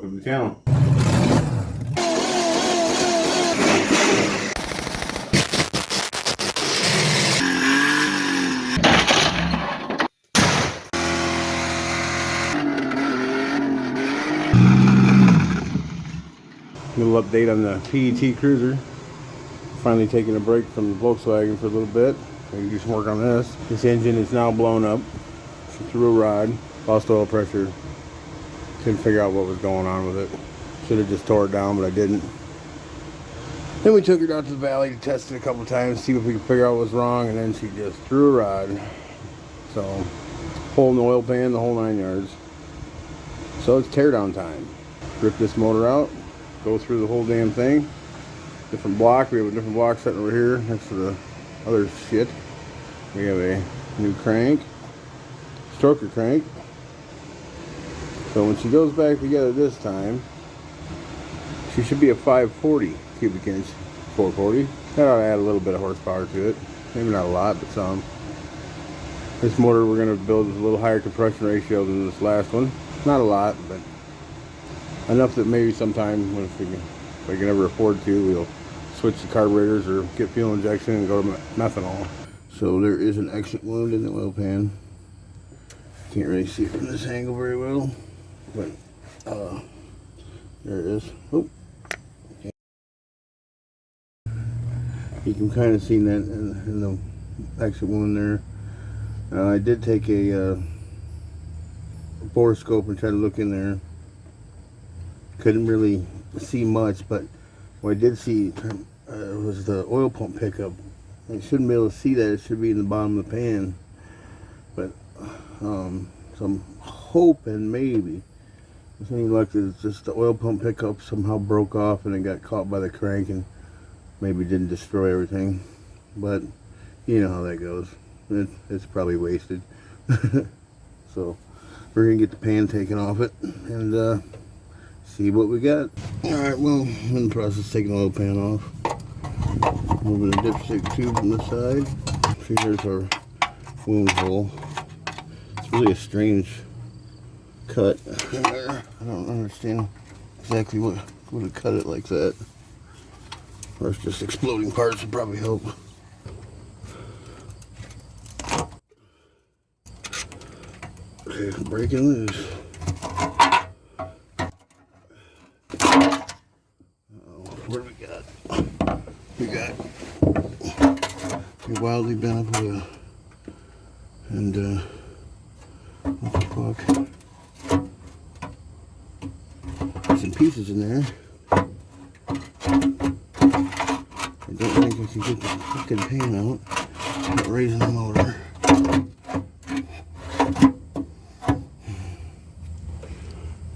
Welcome to the channel. Little update on the PET Cruiser. Finally taking a break from the Volkswagen for a little bit. I can do some work on this. This engine is now blown up. She threw a rod, lost oil pressure. Couldn't figure out what was going on with it. Should have just tore it down, but I didn't. Then we took her out to the valley to test it a couple times, see if we could figure out what was wrong, and then she just threw a rod. So, hole in the oil pan, the whole 9 yards. So it's teardown time. Rip this motor out, go through the whole damn thing. Different block. We have a different block sitting over here next to the other shit. We have a new crank, stroker crank. So when she goes back together this time, she should be a 540 cubic inch 440. That ought to add a little bit of horsepower to it. Maybe not a lot, but some. This motor we're going to build with a little higher compression ratio than this last one. Not a lot, but enough that maybe sometime, if we can ever afford to, we'll switch the carburetors or get fuel injection and go to methanol. So there is an exit wound in the oil pan. Can't really see it from this angle very well, but there it is. Oh. Okay. You can kind of see that in the exit wound there. I did take a borescope and try to look in there. Couldn't really see much, but what I did see was the oil pump pickup. I shouldn't be able to see that. It should be in the bottom of the pan, but so I'm hoping maybe, with any luck, it's just the oil pump pickup somehow broke off and it got caught by the crank and maybe didn't destroy everything. But you know how that goes. It's probably wasted. So we're gonna get the pan taken off it and see what we got. Alright, well, I'm in the process of taking the oil pan off. Moving the dipstick tube from the side. See, here's our wound hole. It's really a strange cut in there. I don't understand exactly what would have cut it like that. Or it's just exploding parts would probably help. Okay, breaking loose. What do we got? We got a wildly bent up oil. And what the fuck? There's some pieces in there. I don't think I can get the fucking pan out without raising the motor.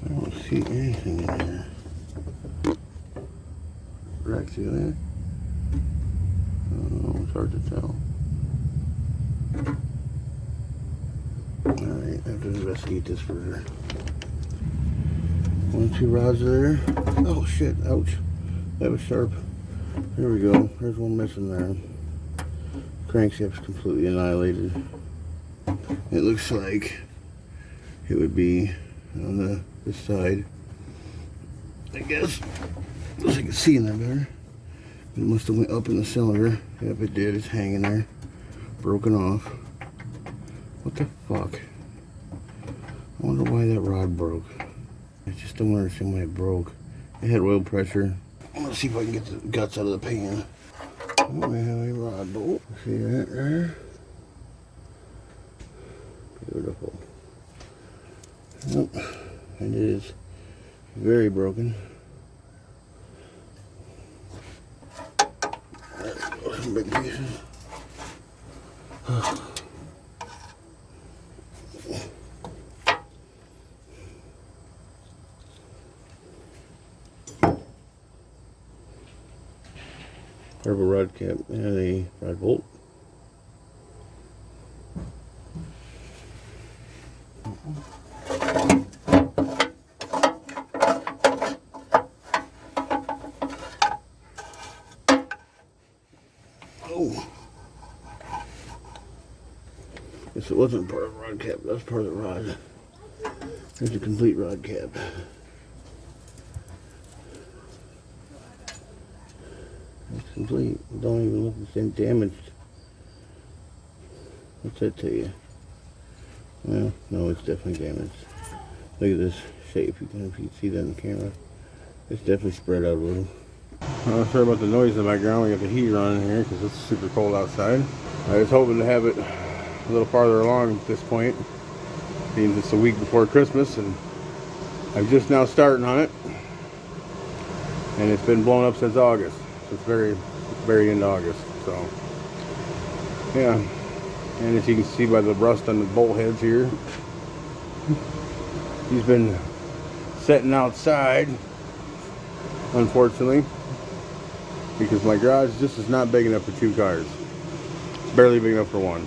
I don't see anything in there. Rack through there. Oh, it's hard to tell. Alright, I have to investigate this further. 1, 2 rods there. Oh shit, ouch. That was sharp. There we go. There's one missing there. Crankshaft's completely annihilated. It looks like it would be on this side. I guess. As you can see in there better. It must have went up in the cylinder. Yep, it did. It's hanging there. Broken off. What the fuck? I wonder why that rod broke. I just don't understand why it broke. It had oil pressure. I'm gonna see if I can get the guts out of the pan. Oh, we have a rod bolt. See that there? Beautiful. Yep. And it is very broken. Some big pieces. Turbo rod cap and a rod bolt. Oh, guess it wasn't part of the rod cap. That's part of the rod. There's a complete rod cap. complete. Don't even look the same damaged. What's that tell you? Well, no, it's definitely damaged. Look at this shape. If you can see that in the camera, it's definitely spread out a little. Sorry about the noise in the background. We got the heater on in here because it's super cold outside. I was hoping to have it a little farther along at this point. Means it's a week before Christmas, and I'm just now starting on it. And it's been blown up since August. So it's very into August. So yeah. And as you can see by the rust on the bolt heads here, he's been sitting outside, unfortunately, because my garage just is not big enough for 2 cars. It's barely big enough for 1.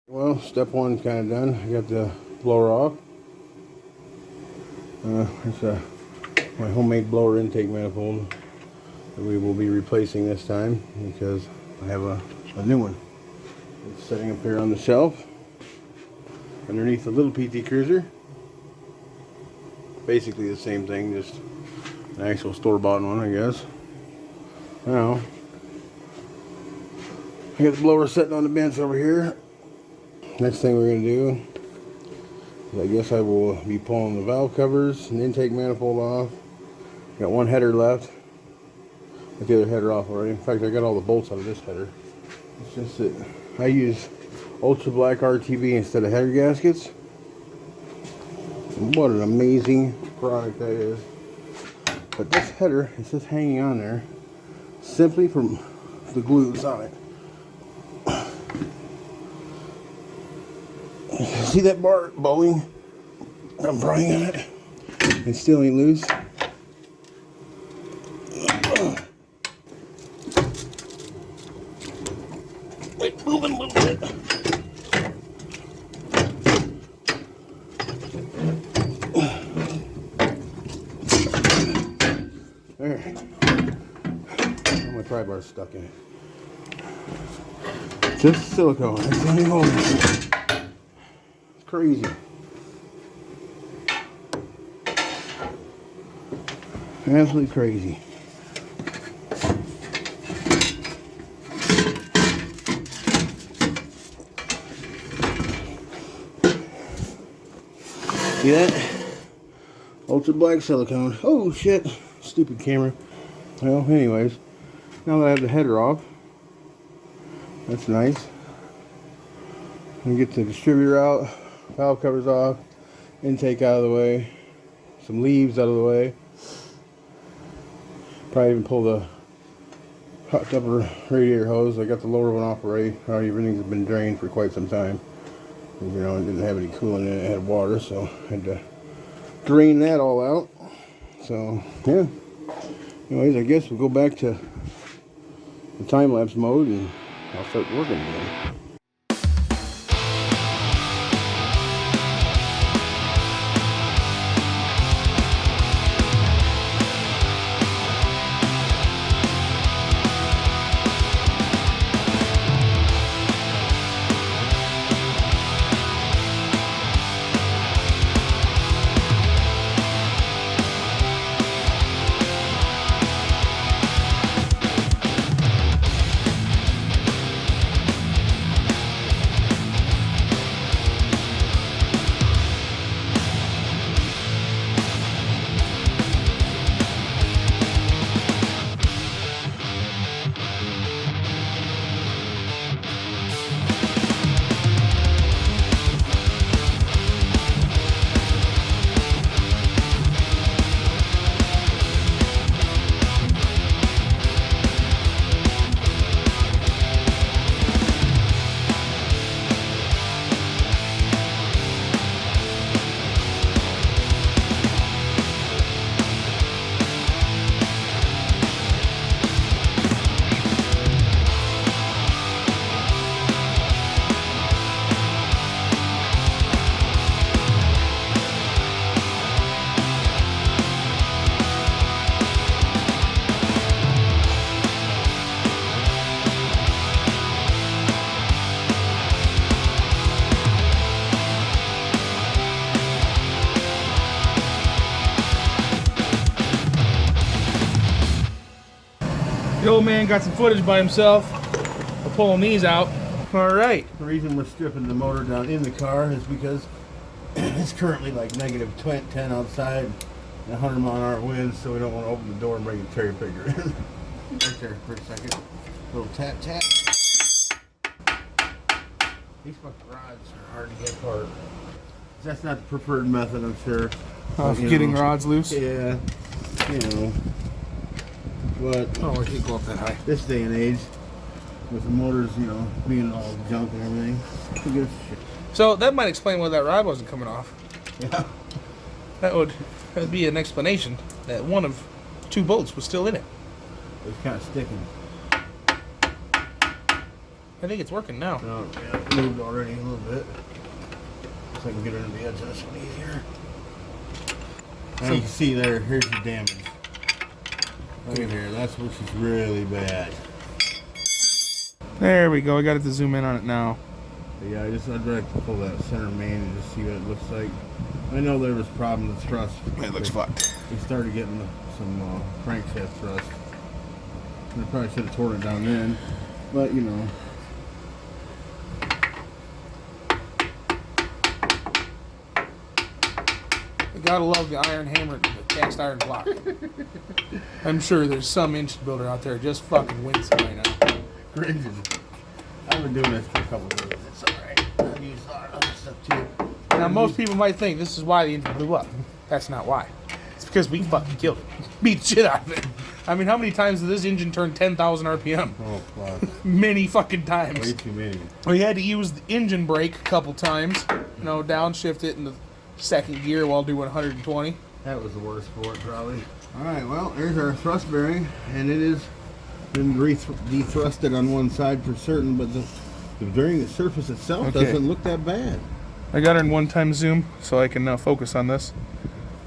Well, step 1's kind of done. I got the blower off. There's my homemade blower intake manifold that we will be replacing this time because I have a new one. It's sitting up here on the shelf underneath the little PT Cruiser. Basically the same thing, just an actual store-bought one, I guess. Now, I got the blower sitting on the bench over here. Next thing we're going to do is I guess I will be pulling the valve covers and intake manifold off. Got 1 header left. Got the other header off already. In fact, I got all the bolts out of this header. It's just that I use ultra black RTV instead of header gaskets. What an amazing product that is. But this header is just hanging on there simply from the glue that's on it. See that bar bowing? I'm prying on it. It still ain't loose. Wait, move it a little bit. There. My pry bar's stuck in it. Just silicone. That's the only hole. Crazy. Absolutely crazy. See that? Ultra black silicone. Oh shit. Stupid camera. Well, anyways, now that I have the header off, that's nice. And get the distributor out. Valve covers off, intake out of the way, some leaves out of the way. Probably even pull the hot upper radiator hose. I got the lower one off already. Everything's been drained for quite some time. You know, it didn't have any coolant in it. It had water, so I had to drain that all out. So, yeah. Anyways, I guess we'll go back to the time-lapse mode and I'll start working again. old man got some footage by himself of pulling these out. All right. The reason we're stripping the motor down in the car is because it's currently like negative 10 outside, 100 mile-an-hour winds, so we don't want to open the door and bring the cherry picker in. Right there for a second. Little tap tap. These fucking rods are hard to get apart. That's not the preferred method, I'm sure. Of getting rods loose? Yeah. You know. But oh, I can't go up that high. This day and age, with the motors, you know, being all junk and everything, who gives a shit? So that might explain why that rod wasn't coming off. Yeah. That would be an explanation that one of 2 bolts was still in it. It was kind of sticking. I think it's working now. No, yeah, it moved already a little bit. So I can get under the edge of this one easier. And you can see there, here's your damage. Look at here, that's which is really bad. There we go. I got it to zoom in on it now. But yeah, I'd like to pull that center main and just see what it looks like. I know there was problems with thrust. It looks fucked. We started getting some crankshaft thrust. I probably should have torn it down then, but you know. You gotta love the iron hammer, the cast iron block. I'm sure there's some engine builder out there just fucking wincing right now. Cringing. I've been doing this for a couple of days. It's alright. I've used a lot of other stuff too. Now, most people might think this is why the engine blew up. That's not why. It's because we fucking killed it. Beat the shit out of it. I mean, how many times did this engine turn 10,000 RPM? Oh, fuck. Many fucking times. Way too many. We had to use the engine brake a couple times. You know, downshift it in the second gear while doing 120. That was the worst for it, probably. Alright, well, there's our thrust bearing, and it is been dethrusted on one side for certain, but the bearing, the surface itself doesn't look that bad. I got her in one-time zoom so I can focus on this.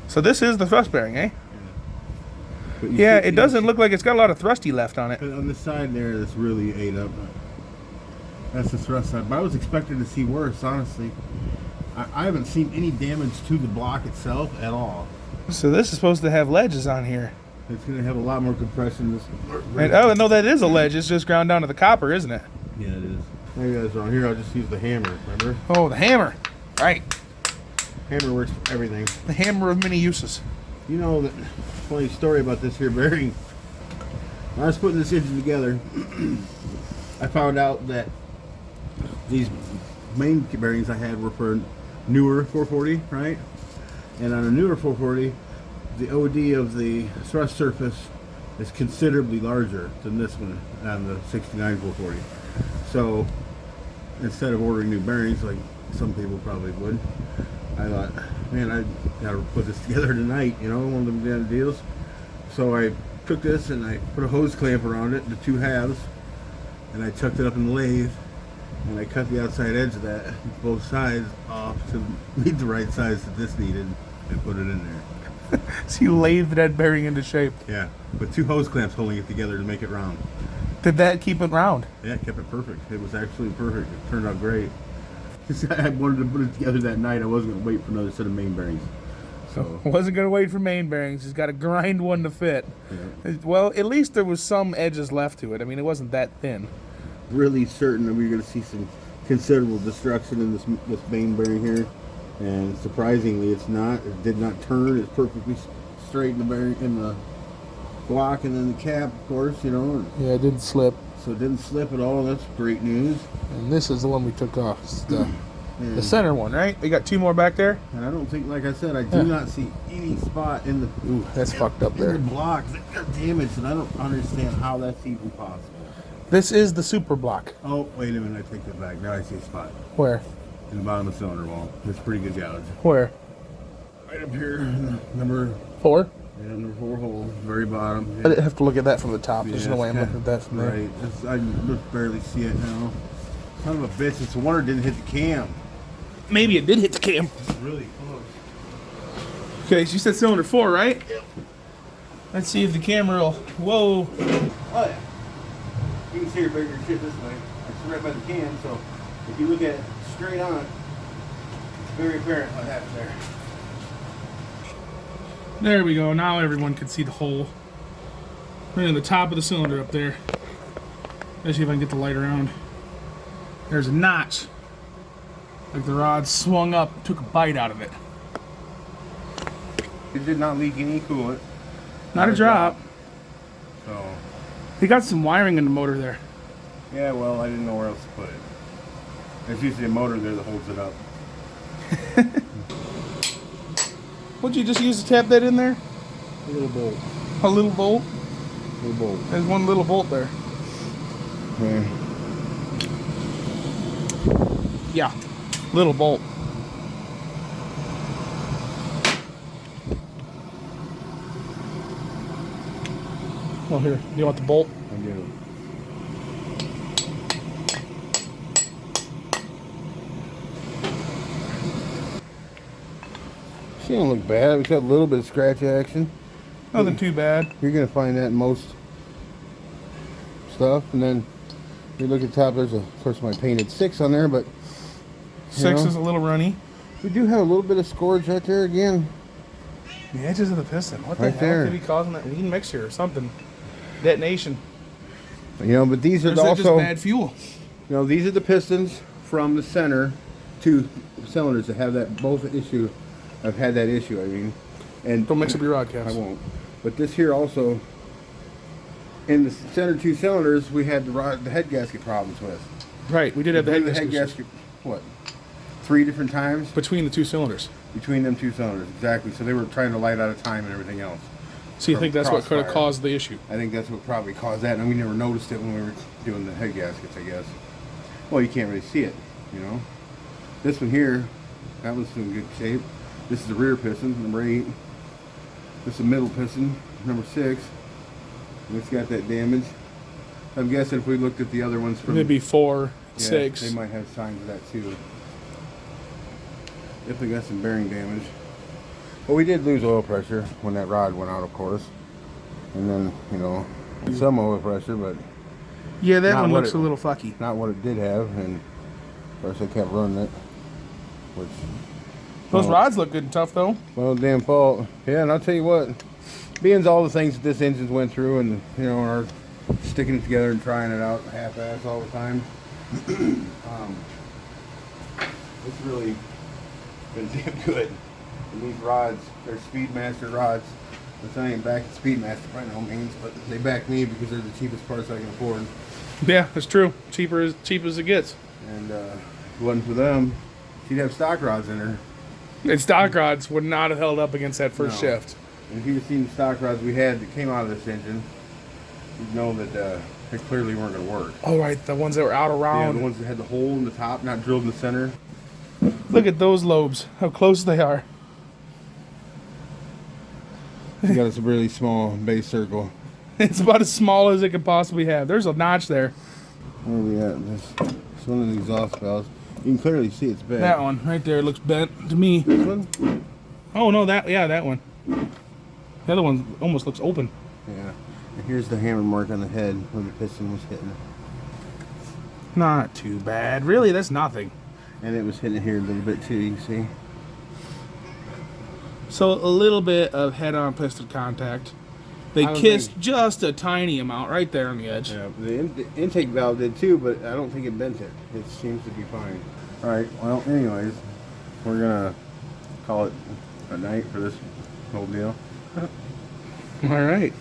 So this is the thrust bearing, eh? Yeah, it doesn't look like it's got a lot of thrusty left on it. On the side there, that's really ate up. That's the thrust side. But I was expecting to see worse, honestly. I haven't seen any damage to the block itself at all. So this is supposed to have ledges on here. It's going to have a lot more compression. Oh, no, that is a ledge. It's just ground down to the copper, isn't it? Yeah, it is. Maybe that's wrong. Here, I'll just use the hammer, remember? Oh, the hammer. Right. Hammer works for everything. The hammer of many uses. You know, that funny story about this here bearing. When I was putting this engine together, I found out that these main bearings I had were for newer 440, right? And on a newer 440, the OD of the thrust surface is considerably larger than this one on the 69 440. So instead of ordering new bearings like some people probably would, I thought, man, I gotta put this together tonight, you know, one of them damn deals. So I took this and I put a hose clamp around it, the 2 halves, and I chucked it up in the lathe, and I cut the outside edge of that, both sides off to meet the right size that this needed, and put it in there. So you lathed that bearing into shape. Yeah, with 2 hose clamps holding it together to make it round. Did that keep it round? Yeah, it kept it perfect. It was actually perfect. It turned out great. I wanted to put it together that night. I wasn't going to wait for another set of main bearings. So I wasn't going to wait for main bearings. He's got to grind one to fit. Yeah. Well, at least there was some edges left to it. I mean, it wasn't that thin. Really certain that we were going to see some considerable destruction in this main bearing here. And surprisingly, it's not. It did not turn. It's perfectly straight in the bearing, in the block, and then the cap, of course, you know. Yeah, it didn't slip. So it didn't slip at all. That's great news. And this is the one we took off. It's the center one, right? We got 2 more back there. And I don't think, like I said, I do not see any spot in the that's fucked up there. In the block that got damaged, and I don't understand how that's even possible. This is the super block. Oh, wait a minute, I take that back. Now I see a spot. Where? In the bottom of the cylinder wall. There's pretty good gouge. Where? Right up here, number 4? Yeah, number 4 hole, very bottom. Yeah. I didn't have to look at that from the top. There's no way I'm looking at that from there. Right, I just barely see it now. Son of a bitch, it's a wonder it didn't hit the cam. Maybe it did hit the cam. It's really close. Okay, so you said cylinder 4, right? Yep. Let's see if the camera will... Whoa. Oh yeah. You can see your bigger shit this way. It's right by the cam, so if you look at it straight on, it's very apparent what happened there. There we go. Now everyone can see the hole. Right in the top of the cylinder up there. Let's see if I can get the light around. There's a notch. Like the rod swung up, took a bite out of it. It did not leak any coolant. Not a drop. So. They got some wiring in the motor there. Yeah, well, I didn't know where else to put it. There's usually a motor there that holds it up. Would you just use to tap that in there? A little bolt. A little bolt? A little bolt. There's one little bolt there. Yeah. Yeah, little bolt. Well, here, do you want the bolt? I do. She don't look bad. It's got a little bit of scratch action. Nothing too bad. You're gonna find that in most stuff. And then if you look at the top, there's of course my painted 6 on there, but 6 is a little runny. we do have a little bit of scourge right there again. The edges of the piston. What the Right hell there. could be causing that lean mixture or something? Detonation. You know, but these Or are is that also, just bad fuel? you know, these are the pistons from the center 2 cylinders that have that both issue. I've had that issue. I mean, and Don't mix up your rod I caps. won't. But this here also, in the center 2 cylinders, we had the head gasket problems with. Right, we did have the head head gasket gasket. What? 3 different times between the 2 cylinders. between them 2 cylinders. Exactly. So they were trying to light out of time and everything else. So you think that's what could have Crossfire. caused the issue? I think that's what probably caused that, and we never noticed it when we were doing the head gaskets, I guess. Well, you can't really see it, you know. This one here, that was in good shape. This is the rear piston, number 8. This is the middle piston, number 6. And it's got that damage. I'm guessing if we looked at the other ones from... Maybe 4, yeah, 6. they might have signs of that too. Definitely got some bearing damage. Well, we did lose oil pressure when that rod went out, of course. And then, you know, some oil pressure, but Yeah, that Not one what looks it- a little fucky. not what it did have. And of course, I kept running it, which, Those well, rods look good and tough, though. well, damn fault. Yeah, and I'll tell you what, being all the things that this engine's went through, and you know, are sticking it together and trying it out half-ass all the time. It's really been damn good. And these rods, they're Speedmaster rods. Which I ain't backing Speedmaster by no means, but they back me because they're the cheapest parts I can afford. Yeah, that's true. Cheap as it gets. And if it wasn't for them, she'd have stock rods in her. And stock rods would not have held up against that first No. shift. And if you'd seen the stock rods we had that came out of this engine, you'd know that they clearly weren't going to work. Oh, right, the ones that were out Yeah, around. the ones that had the hole in the top, not drilled in the center. Look at those lobes, how close they are. You got this really small base circle. It's about as small as it could possibly have. There's a notch there. Where are we at? This one of the exhaust valves. You can clearly see it's bent. That one right there looks bent to me. This one? Oh no, that one. The other one almost looks open. Yeah. And here's the hammer mark on the head where the piston was hitting. Not too bad. Really, that's nothing. And it was hitting here a little bit too, you can see. So a little bit of head-on piston contact. They I don't kissed think- just a tiny amount right there on the edge. Yeah, the intake valve did too, but I don't think it bent it. It seems to be fine. Alright, well, anyways, we're gonna call it a night for this whole deal. All right.